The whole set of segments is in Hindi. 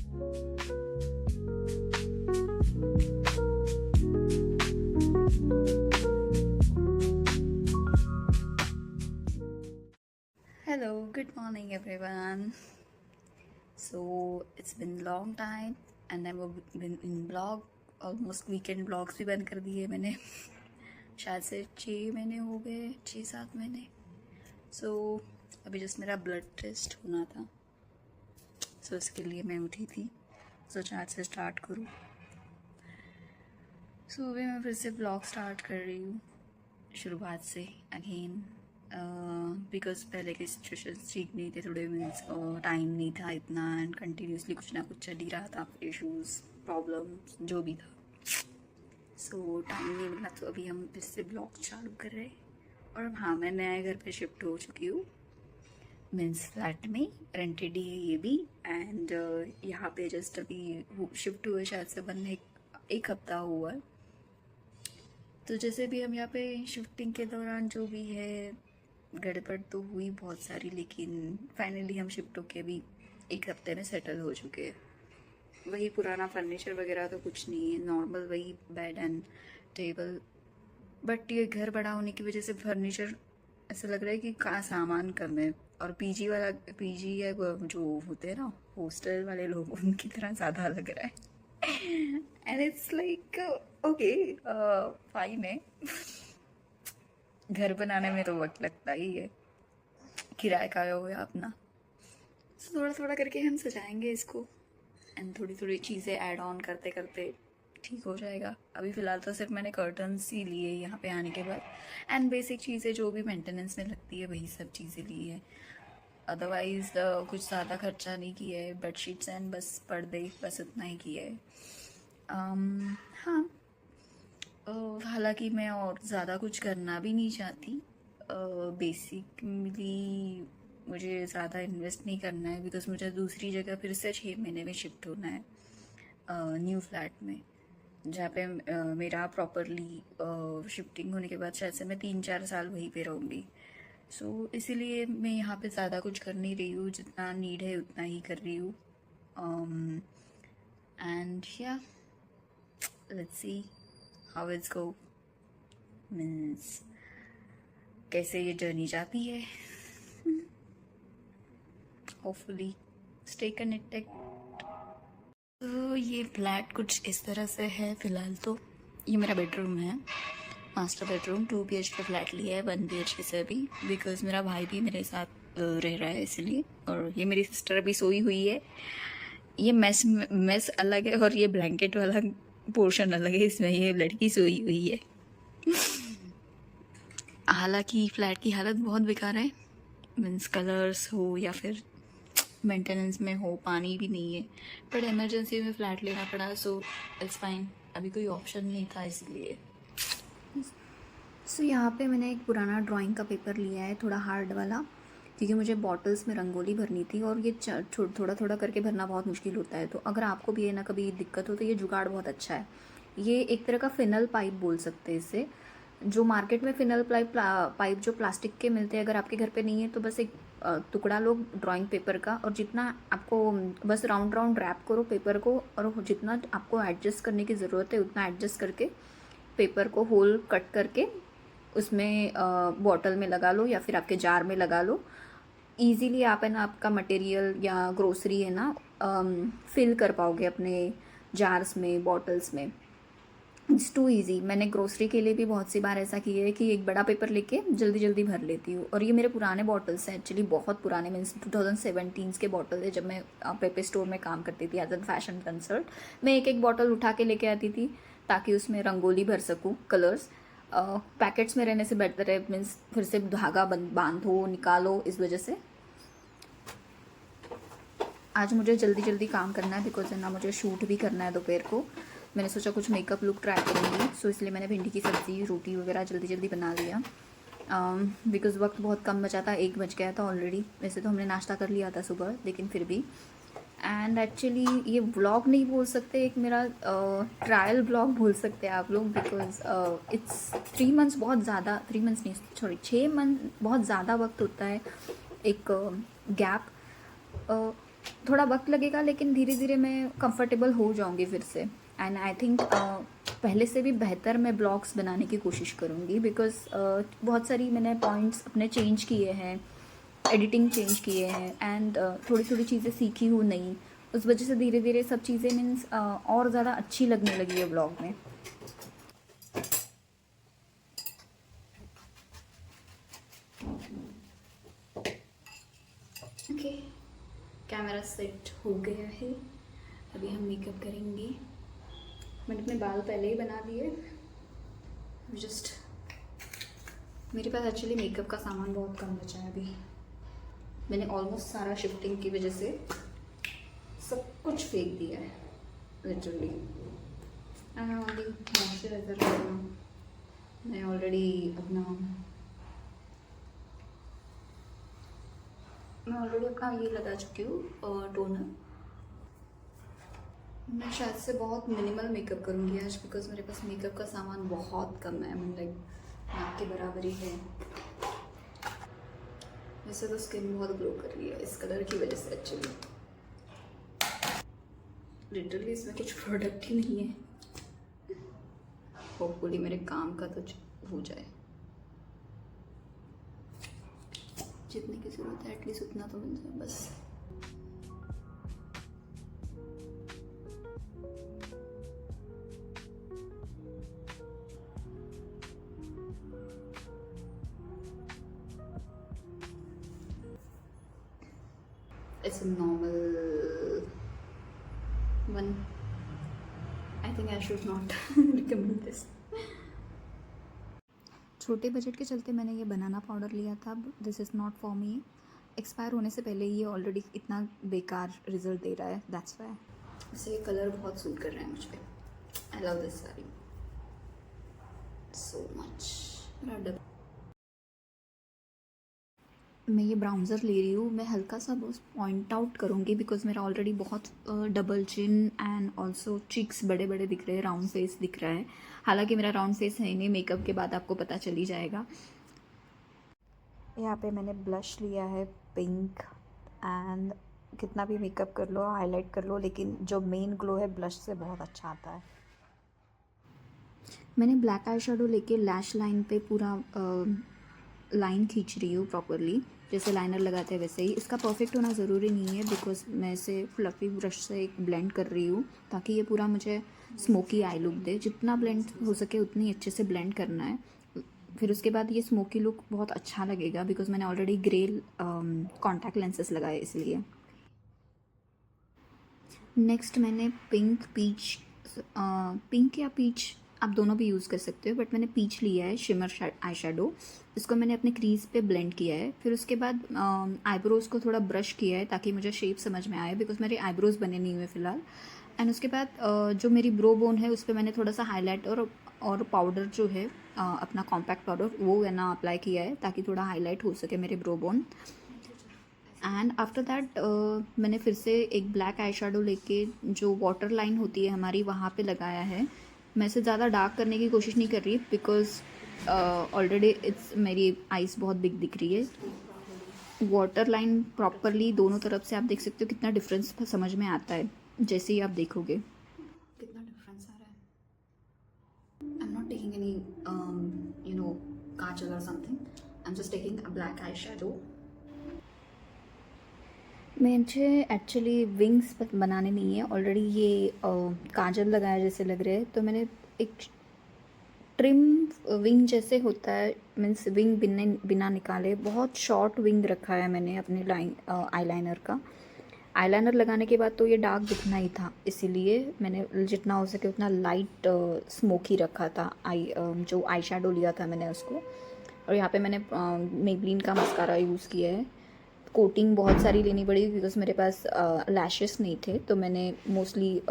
Hello, good morning everyone. So it's been long time and I've been in blog, almost weekend blogs भी बंद कर दिए मैंने शायद से 6 महीने हो गए, 6-7 महीने. सो अभी जस्ट मेरा ब्लड टेस्ट होना था, सो इसके लिए मैं उठी थी, सोचा आज से स्टार्ट करूँ. सो अभी मैं फिर से ब्लॉग स्टार्ट कर रही हूँ शुरुआत से अगेन, बिकॉज पहले के सिचुएशन ठीक नहीं थे थोड़े, मीन्स टाइम नहीं था इतना एंड कंटिन्यूसली कुछ ना कुछ चल ही रहा था, इश्यूज प्रॉब्लम्स जो भी था. सो टाइम नहीं मिला तो अभी हम फिर से ब्लॉग चालू कर रहे हैं. और हाँ, मैं नए घर पे शिफ्ट हो चुकी हूँ, मीन्स फ्लैट में रेंटेड ही है ये भी. एंड यहाँ पे जस्ट अभी शिफ्ट हुए शायद से बनने एक हफ्ता हुआ है. तो जैसे भी हम यहाँ पे शिफ्टिंग के दौरान जो भी है गड़बड़ तो हुई बहुत सारी, लेकिन फाइनली हम शिफ्ट होके अभी एक हफ्ते में सेटल हो चुके हैं. वही पुराना फर्नीचर वगैरह तो कुछ नहीं है, नॉर्मल वही बेड एंड टेबल. बट ये घर बड़ा होने की वजह से फर्नीचर ऐसा लग रहा है कि कहाँ सामान कम है. और पीजी है जो होते हैं ना हॉस्टल वाले लोग, उनकी तरह ज़्यादा लग रहा है. And it's like okay, fine है. घर बनाने में तो वक्त लगता ही है, किराए का हो या अपना. तो थोड़ा थोड़ा करके हम सजाएंगे इसको एंड थोड़ी थोड़ी चीज़ें ऐड ऑन करते करते ठीक हो जाएगा. अभी फ़िलहाल तो सिर्फ मैंने कर्टन्स ही लिए यहाँ पे आने के बाद, एंड बेसिक चीज़ें जो भी मेंटेनेंस में लगती है वही सब चीज़ें ली है. अदरवाइज़ कुछ ज़्यादा खर्चा नहीं किया है. बेडशीट्स एंड बस पर्दे, बस इतना ही किया है. हाँ, हालांकि मैं और ज़्यादा कुछ करना भी नहीं चाहती. बेसिकली मुझे ज़्यादा इन्वेस्ट नहीं करना है, बिकॉज मुझे दूसरी जगह फिर से 6 महीने में शिफ्ट होना है न्यू फ्लैट में, जहाँ पे मेरा प्रॉपरली शिफ्टिंग होने के बाद शायद से मैं 3-4 साल वहीं पे रहूँगी. सो इसीलिए मैं यहाँ पे ज़्यादा कुछ कर नहीं रही हूँ, जितना नीड है उतना ही कर रही हूँ. एंड या let's see how it's go, means कैसे ये जर्नी जाती है. Hopefully stay connected. तो ये फ्लैट कुछ इस तरह से है फ़िलहाल. तो ये मेरा बेडरूम है, मास्टर बेडरूम. 2 BHK फ्लैट लिया है 1 BHK से अभी, बिकॉज मेरा भाई भी मेरे साथ रह रहा है इसलिए. और ये मेरी सिस्टर अभी सोई हुई है. ये मेस अलग है और ये ब्लैंकेट वाला पोर्शन अलग है, इसमें ये लड़की सोई हुई है. हालांकि फ्लैट की हालत बहुत बेकार है, मीन्स कलर्स हो या फिर मेंटेनेंस में हो, पानी भी नहीं है. बट इमरजेंसी में फ़्लैट लेना पड़ा, सो इट्स फाइन. अभी कोई ऑप्शन नहीं था इसलिए. सो यहाँ पे मैंने एक पुराना ड्राइंग का पेपर लिया है, थोड़ा हार्ड वाला, क्योंकि मुझे बॉटल्स में रंगोली भरनी थी और ये थोड़ा थोड़ा करके भरना बहुत मुश्किल होता है. तो अगर आपको भी ये ना कभी दिक्कत हो तो ये जुगाड़ बहुत अच्छा है. ये एक तरह का फिनल पाइप बोल सकते हैं इसे. जो मार्केट में फिनल पाइप जो प्लास्टिक के मिलते हैं, अगर आपके घर पे नहीं है तो बस एक टुकड़ा लो ड्राइंग पेपर का, और जितना आपको बस राउंड राउंड रैप करो पेपर को, और जितना आपको एडजस्ट करने की ज़रूरत है उतना एडजस्ट करके पेपर को होल कट करके उसमें बॉटल में लगा लो या फिर आपके जार में लगा लो. ईजीली आप है ना आपका मटेरियल या ग्रोसरी है ना फिल कर पाओगे अपने जार्स में, बॉटल्स में. It's too easy. मैंने ग्रोसरी के लिए भी बहुत सी बार ऐसा किया है कि एक बड़ा पेपर लेके जल्दी जल्दी भर लेती हूँ. और ये मेरे पुराने बॉटल्स हैं, एक्चुअली बहुत पुराने, मीन्स 2017 के बॉटल है. जब मैं पेपर स्टोर में काम करती थी एज एन फैशन कंसल्ट, मैं एक एक बॉटल उठा के लेके आती थी ताकि उसमें रंगोली भर सकूँ, कलर्स. पैकेट्स में रहने से बेहतर है, मीन्स फिर से धागा बांधो निकालो. इस वजह से आज मुझे जल्दी जल्दी काम करना है, बिकॉज है ना मुझे शूट भी करना है दोपहर को. मैंने सोचा कुछ मेकअप लुक ट्राई करूँगी, सो इसलिए मैंने भिंडी की सब्ज़ी, रोटी वगैरह जल्दी जल्दी बना लिया, बिकॉज़ वक्त बहुत कम बचा था. 1 बज गया था ऑलरेडी. वैसे तो हमने नाश्ता कर लिया था सुबह, लेकिन फिर भी. एंड एक्चुअली ये व्लॉग नहीं बोल सकते, एक मेरा ट्रायल व्लॉग बोल सकते हैं आप लोग, बिकॉज इट्स 3 मंथ्स, बहुत ज़्यादा, 3 मंथ्स नहीं सॉरी 6 मंथ बहुत ज़्यादा वक्त होता है एक गैप. थोड़ा वक्त लगेगा, लेकिन धीरे धीरे मैं कंफर्टेबल हो जाऊंगी फिर से। एंड आई थिंक पहले से भी बेहतर मैं ब्लॉग्स बनाने की कोशिश करूँगी, बिकॉज बहुत सारी मैंने पॉइंट्स अपने चेंज किए हैं, एडिटिंग चेंज किए हैं, एंड थोड़ी थोड़ी चीज़ें सीखी हूँ नई। उस वजह से धीरे धीरे सब चीज़ें मीन्स और ज़्यादा अच्छी लगने लगी है ब्लॉग में। ओके, कैमरा सेट हो गया है। अभी हम मेकअप करेंगे। मैंने अपने बाल पहले ही बना दिए। जस्ट मेरे पास एक्चुअली मेकअप का सामान बहुत कम बचा है अभी। मैंने ऑलमोस्ट सारा शिफ्टिंग की वजह से सब कुछ फेंक दिया है लिटरली। ओनली मॉइस्चराइजर मैं ऑलरेडी अपना ये लगा चुकी हूँ टोनर। मैं शायद से बहुत मिनिमल मेकअप करूँगी आज, बिकॉज मेरे पास मेकअप का सामान बहुत कम है। मैं लाइक आपके बराबर ही है। वैसे तो स्किन बहुत ग्लो कर रही है इस कलर की वजह से एक्चुअली। लिटरली इसमें कुछ प्रोडक्ट ही नहीं है। होपफुली मेरे काम का तो हो जाए। जितने की ज़रूरत है एटलीस्ट उतना तो मिल जाए बस। It's a normal one. I think I should not recommend this. छोटे बजट के चलते मैंने ये बनाना पाउडर लिया था। This is not for me. Expire होने से पहले ये ऑलरेडी इतना बेकार रिजल्ट दे रहा है, दैट्स वाई। इसे ये कलर बहुत सूट कर रहा है मुझे। I love this sari so much. मैं ये ब्राउन्ज़र ले रही हूँ। मैं हल्का सा बस पॉइंट आउट करूँगी, बिकॉज मेरा ऑलरेडी बहुत double chin and also cheeks बड़े बड़े दिख रहे हैं, राउंड फेस दिख रहा है। हालांकि मेरा राउंड फेस है नहीं, मेकअप के बाद आपको पता चल ही जाएगा। यहाँ पे मैंने ब्लश लिया है पिंक, एंड कितना भी मेकअप कर लो, हाईलाइट कर लो, लेकिन जो मेन ग्लो है ब्लश से बहुत अच्छा आता है। मैंने ब्लैक आई शेडो लेके लैश लाइन पे पूरा लाइन खींच रही हूँ प्रॉपरली, जैसे लाइनर लगाते हैं वैसे ही। इसका परफेक्ट होना ज़रूरी नहीं है, बिकॉज मैं इसे फ्लफ़ी ब्रश से एक ब्लेंड कर रही हूँ ताकि ये पूरा मुझे स्मोकी आई लुक दे। जितना ब्लेंड हो सके उतनी अच्छे से ब्लेंड करना है। फिर उसके बाद ये स्मोकी लुक बहुत अच्छा लगेगा, बिकॉज मैंने ऑलरेडी ग्रे कॉन्टैक्ट लेंसेज लगाए इसलिए। नेक्स्ट मैंने पिंक या पीच, आप दोनों भी यूज़ कर सकते हो, बट मैंने पीच लिया है शिमर आई शेडो। इसको मैंने अपने क्रीज पे ब्लेंड किया है। फिर उसके बाद आईब्रोज़ को थोड़ा ब्रश किया है ताकि मुझे शेप समझ में आए, बिकॉज मेरे आईब्रोज़ बने नहीं हुए फ़िलहाल। एंड उसके बाद जो मेरी ब्रो बोन है उस पर मैंने थोड़ा सा हाईलाइट और पाउडर जो है अपना कॉम्पैक्ट पाउडर वो है ना अप्लाई किया है ताकि थोड़ा हाईलाइट हो सके मेरे bro bone. And after that मैंने फिर से एक ब्लैक आई शेडो लेके जो वाटर लाइन होती है हमारी वहाँ पे लगाया है। मैं इसे ज़्यादा डार्क करने की कोशिश नहीं कर रही, बिकॉज ऑलरेडी मेरी आइज़ बहुत बिग दिख रही है। वाटर लाइन प्रॉपरली दोनों तरफ से आप देख सकते हो कितना डिफरेंस समझ में आता है जैसे ही आप देखोगे कितना डिफरेंस आ रहा है। I am not taking any kajal और something, I am just taking a black eye shadow. मुझे एक्चुअली विंग्स बनाने नहीं है, ऑलरेडी ये काजल लगाया जैसे लग रहे हैं, तो मैंने एक ट्रिम विंग जैसे होता है, मीन्स विंग बिना निकाले बहुत शॉर्ट विंग रखा है मैंने अपने आईलाइनर का। आईलाइनर लगाने के बाद तो ये डार्क दिखना ही था, इसीलिए मैंने जितना हो सके उतना लाइट स्मोकी रखा था। जो आई शेडो लिया था मैंने उसको। और यहाँ पे मैंने मेबलिन का मस्कारा यूज़ किया है। कोटिंग बहुत सारी लेनी पड़ी बिकॉज मेरे पास लैशेस नहीं थे, तो मैंने मोस्टली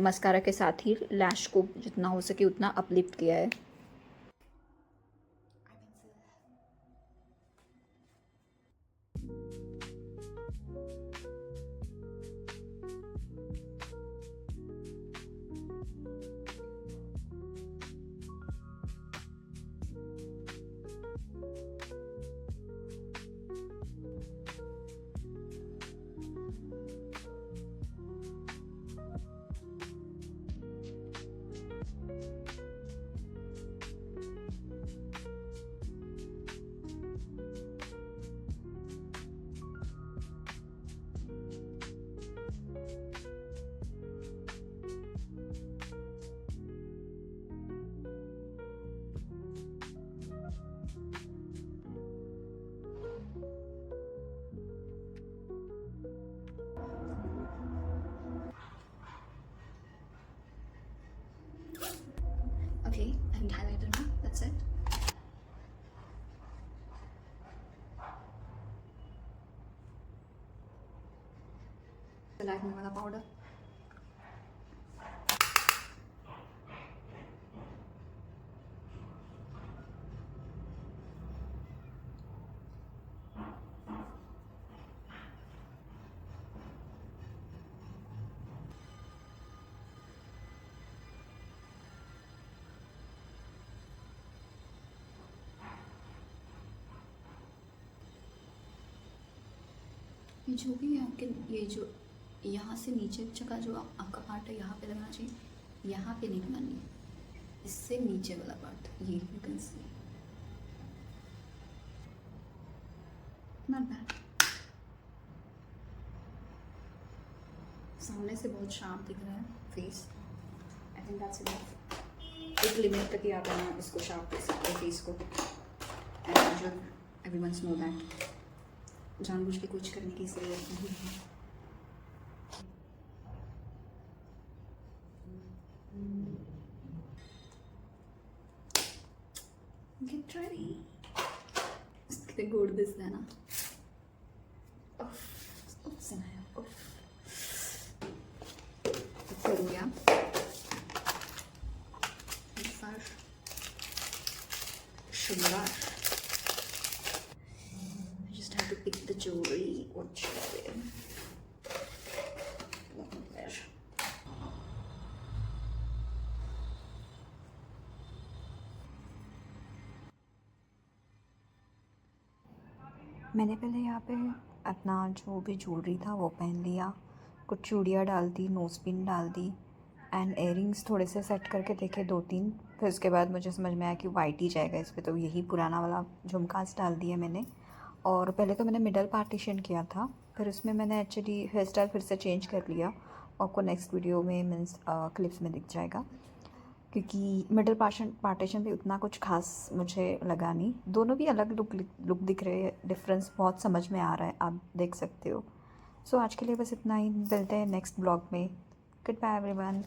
मस्कारा के साथ ही लैश को जितना हो सके उतना अपलिफ्ट किया है। लैक्मे वाला पाउडर। ये जो भी है आपके, ये जो यहाँ से नीचे का जो आपका पार्ट है यहाँ पे लगना चाहिए, यहाँ पे नहीं लगानी है, इससे नीचे वाला पार्ट, ये you can see, not bad. सामने से बहुत शार्प दिख रहा है face, I think that's enough. एक लिमिट तक ही आप है ना इसको शार्प कर सकते हैं फेस को, एंड एवरीवन्स नो दैट, जानबूझ के कुछ करने की जरूरत नहीं है। Get ready. कितने गुड दिसता है ना। हो गया शुरुआत। Just have to pick the jewelry. What should I wear? There. मैंने पहले यहाँ पे अपना जो भी ज्वेलरी था वो पहन लिया, कुछ चूड़ियाँ डाल दी, नोज़ पिन डाल दी, एंड एयरिंग्स थोड़े से सेट करके देखे 2-3। फिर उसके बाद मुझे समझ में आया कि वाइट ही जाएगा इस पर, तो यही पुराना वाला झुमकास डाल दिया मैंने। और पहले तो मैंने मिडल पार्टीशन किया था, फिर उसमें मैंने एक्चुअली हेयर स्टाइल फिर से चेंज कर लिया। आपको नेक्स्ट वीडियो में मीन्स क्लिप्स में दिख जाएगा, क्योंकि मिडल पार्टीशन भी उतना कुछ खास मुझे लगा नहीं। दोनों भी अलग लुक दिख रहे हैं, डिफरेंस बहुत समझ में आ रहा है, आप देख सकते हो। सो आज के लिए बस इतना ही, मिलते हैं नेक्स्ट ब्लॉग में। Good bye everyone.